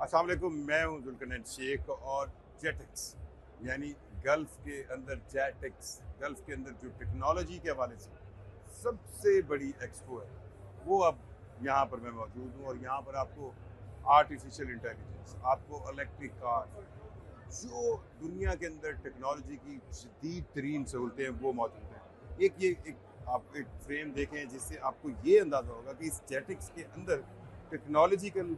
अस्सलाम वालेकुम, मैं हूं जुल्करनैन शेख और जेटेक्स यानी गल्फ़ के अंदर जेटेक्स, गल्फ़ के अंदर जो टेक्नोलॉजी के हवाले से सबसे बड़ी एक्सपो है, वो अब यहाँ पर मैं मौजूद हूँ। और यहाँ पर आपको आर्टिफिशियल इंटेलिजेंस, आपको इलेक्ट्रिक कार, जो दुनिया के अंदर टेक्नोलॉजी की जदीद तरीन सहूलतें हैं वो मौजूद हैं। आप एक फ्रेम देखें जिससे आपको ये अंदाज़ा होगा कि इस जेटेक्स के अंदर टेक्नोलॉजिकल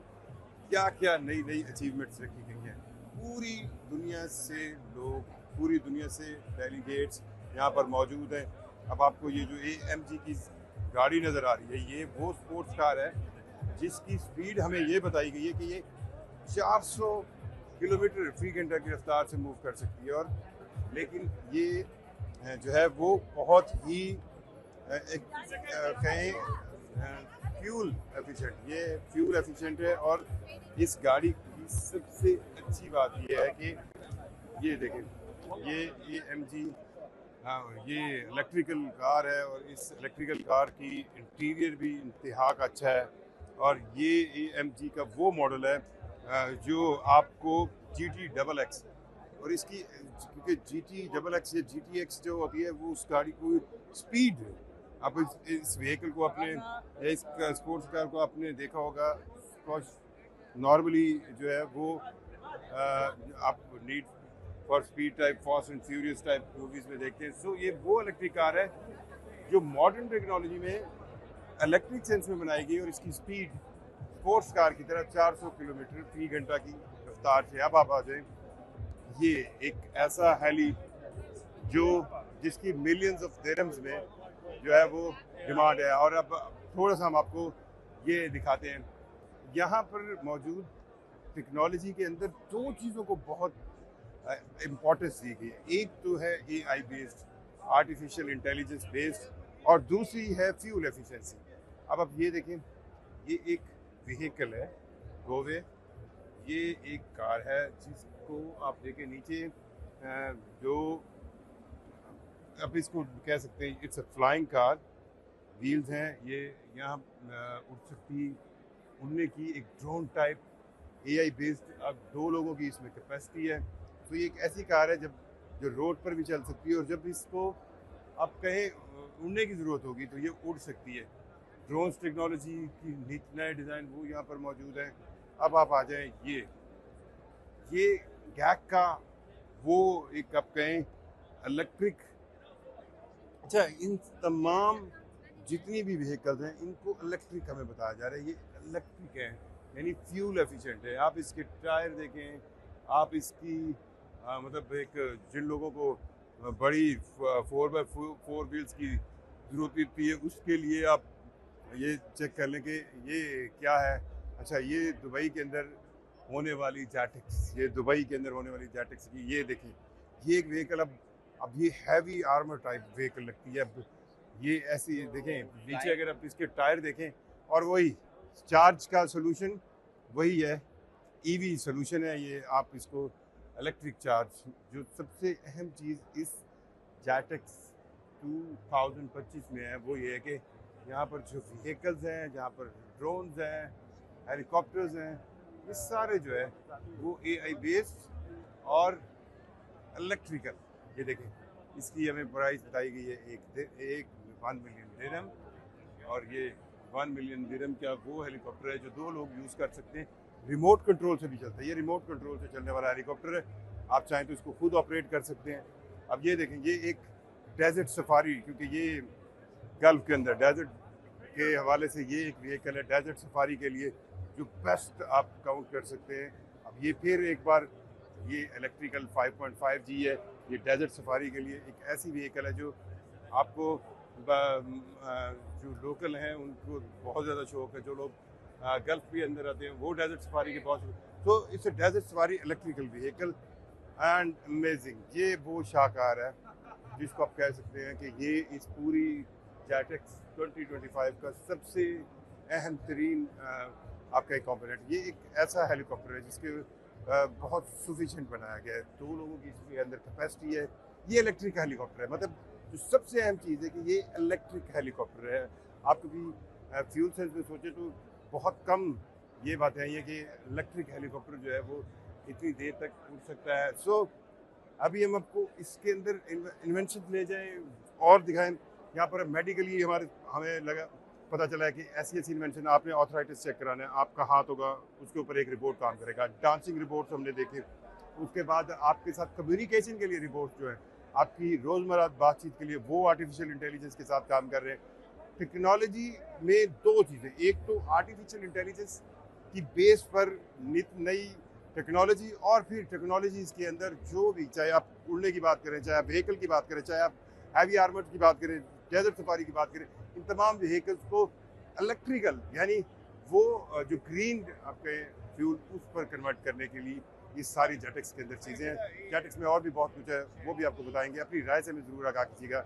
क्या क्या नई नई अचीवमेंट्स रखी गई हैं। पूरी दुनिया से लोग, पूरी दुनिया से डेलीगेट्स यहाँ पर मौजूद हैं। अब आपको ये जो AMG की गाड़ी नज़र आ रही है, ये वो स्पोर्ट्स कार है जिसकी स्पीड हमें ये बताई गई है कि ये 400 किलोमीटर फी घंटा की रफ्तार से मूव कर सकती है। और लेकिन ये जो है वो बहुत ही कहें फ्यूल एफिशिएंट, ये फ्यूल एफिशिएंट है। और इस गाड़ी की सबसे अच्छी बात ये है कि ये देखें, ये AMG, हाँ, ये इलेक्ट्रिकल कार है और इस इलेक्ट्रिकल कार की इंटीरियर भी इंतहा का अच्छा है। और ये AMG का वो मॉडल है जो आपको GT XX, और इसकी क्योंकि GT XX या GTX जो होती है वो उस गाड़ी को स्पीड, आप इस व्हीकल को अपने, इस स्पोर्ट्स कार को आपने देखा होगा नॉर्मली जो है वो आप need for speed type, fast and furious type movies में देखते हैं। सो ये वो इलेक्ट्रिक कार है जो मॉडर्न टेक्नोलॉजी में इलेक्ट्रिक सेंस में बनाई गई और इसकी स्पीड स्पोर्ट्स कार की तरह 400 किलोमीटर फी घंटा की रफ्तार से। अब आप आ जाएं, ये एक ऐसा हेली जो जिसकी मिलियंस ऑफ दिरहम्स में जो है वो डिमांड है। और अब थोड़ा सा हम आपको ये दिखाते हैं, यहाँ पर मौजूद टेक्नोलॉजी के अंदर दो चीज़ों को बहुत इम्पोर्टेंस दी गई है। एक तो है AI based, artificial intelligence based, और दूसरी है फ्यूल एफिशिएंसी। अब आप ये देखें, ये एक व्हीकल है गोवे, ये एक कार है जिसको आप देखें नीचे जो अब इसको कह सकते हैं it's a flying car, wheels हैं, ये यहाँ उड़ सकती, उड़ने की एक ड्रोन टाइप AI बेस्ड। अब 2 लोगों की इसमें कैपेसिटी है। तो ये एक ऐसी कार है जो रोड पर भी चल सकती है, और जब इसको आप कहें उड़ने की ज़रूरत होगी तो ये उड़ सकती है। ड्रोन्स टेक्नोलॉजी की नए डिज़ाइन वो यहाँ पर मौजूद हैं। अब आप आ जाएं, ये गैक का वो एक आप कहें इलेक्ट्रिक, अच्छा, इन तमाम जितनी भी व्हीकल्स हैं इनको इलेक्ट्रिक हमें बताया जा रहा है। ये इलेक्ट्रिक है यानी फ्यूल एफिशिएंट है। आप इसके टायर देखें, आप इसकी मतलब एक जिन लोगों को बड़ी 4x4 व्हील्स की ज़रूरत होती है उसके लिए आप ये चेक कर लें कि ये क्या है। अच्छा, ये दुबई के अंदर होने वाली जेटेक्स, ये दुबई के अंदर होने वाली जेटेक्स की ये देखें, ये एक व्हीकल अब ये हैवी आर्मर टाइप व्हीकल लगती है। अब ये ऐसी देखें, नीचे अगर आप इसके टायर देखें, और वही चार्ज का सोल्यूशन वही है, EV सोल्यूशन है ये। आप इसको इलेक्ट्रिक चार्ज, जो सबसे अहम चीज़ इस जेटेक्स 2025 में है वो ये है कि यहाँ पर जो व्हीकल्स हैं, जहाँ पर ड्रोन्स हैं, हेलीकॉप्टर्स हैं, ये सारे जो है वो AI बेस्ड और इलेक्ट्रिकल। ये देखें, इसकी हमें प्राइस बताई गई है एक 1 मिलियन दिरहम, और ये 1 मिलियन दिरहम का वो हेलीकॉप्टर है जो 2 लोग यूज़ कर सकते हैं, रिमोट कंट्रोल से भी चलता है। ये रिमोट कंट्रोल से चलने वाला हेलीकॉप्टर है, आप चाहें तो इसको खुद ऑपरेट कर सकते हैं। अब ये देखें, ये एक डेजर्ट सफारी, क्योंकि ये गल्फ़ के अंदर डेजर्ट के हवाले से ये एक व्हीकल है डेजर्ट सफारी के लिए जो बेस्ट आप काउंट कर सकते हैं। अब ये फिर एक बार ये इलेक्ट्रिकल 5.5G है, ये डेजर्ट सफारी के लिए एक ऐसी व्हीकल है जो आपको जो लोकल हैं उनको बहुत ज़्यादा शौक है, जो लोग गल्फ़ के अंदर आते हैं वो डेजर्ट सफारी के बहुत। तो it's a desert safari electrical vehicle and amazing. ये वो शाहकार है जिसको आप कह सकते हैं कि ये इस पूरी जेटेक्स 2025 का सबसे अहम तरीन आपका एक कॉम्पोनेंट। ये एक ऐसा हेलीकॉप्टर है जिसके बहुत सफिशिएंट बनाया गया है, 2 लोगों की इसके अंदर कैपेसिटी है। ये इलेक्ट्रिक हेलीकॉप्टर है, मतलब जो सबसे अहम चीज़ है कि ये इलेक्ट्रिक हेलीकॉप्टर है। आप कभी फ्यूल सेल्स में सोचे तो बहुत कम ये बातें आई है कि इलेक्ट्रिक हेलीकॉप्टर जो है वो इतनी देर तक उड़ सकता है। सो अभी हम आपको इसके अंदर इन्वेंशन ले जाएं और दिखाएं। यहाँ पर मेडिकली हमें लगा पता चला है कि ऐसी ऐसी इन्वेंशन, आपने ऑथराइटिस चेक कराना है, आपका हाथ होगा उसके ऊपर एक रिपोर्ट काम करेगा, डांसिंग रिपोर्ट्स हमने देखे। उसके बाद आपके साथ कम्युनिकेशन के लिए रिपोर्ट जो है, आपकी रोज़मर्रा बातचीत के लिए वो आर्टिफिशियल इंटेलिजेंस के साथ काम कर रहे हैं। टेक्नोलॉजी में दो चीज़ें, एक तो आर्टिफिशियल इंटेलिजेंस की बेस पर नित नई टेक्नोलॉजी, और फिर टेक्नोलॉजीज़ के अंदर जो भी, चाहे आप उड़ने की बात करें, चाहे आप व्हीकल की बात करें, चाहे आप हैवी आर्मर्ड की बात करें, डेजर्ट सफारी की बात करें, इन तमाम व्हीकल्स को इलेक्ट्रिकल यानी वो जो ग्रीन आपके फ्यूल उस पर कन्वर्ट करने के लिए ये सारी जेटेक्स के अंदर चीज़ें हैं। जेटेक्स में और भी बहुत कुछ है, वो भी आपको बताएंगे। अपनी राय से हमें ज़रूर आगाह कीजिएगा।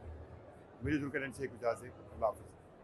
मुझे जुल्करनैन शेख से अल्लाह हाफ़िज़।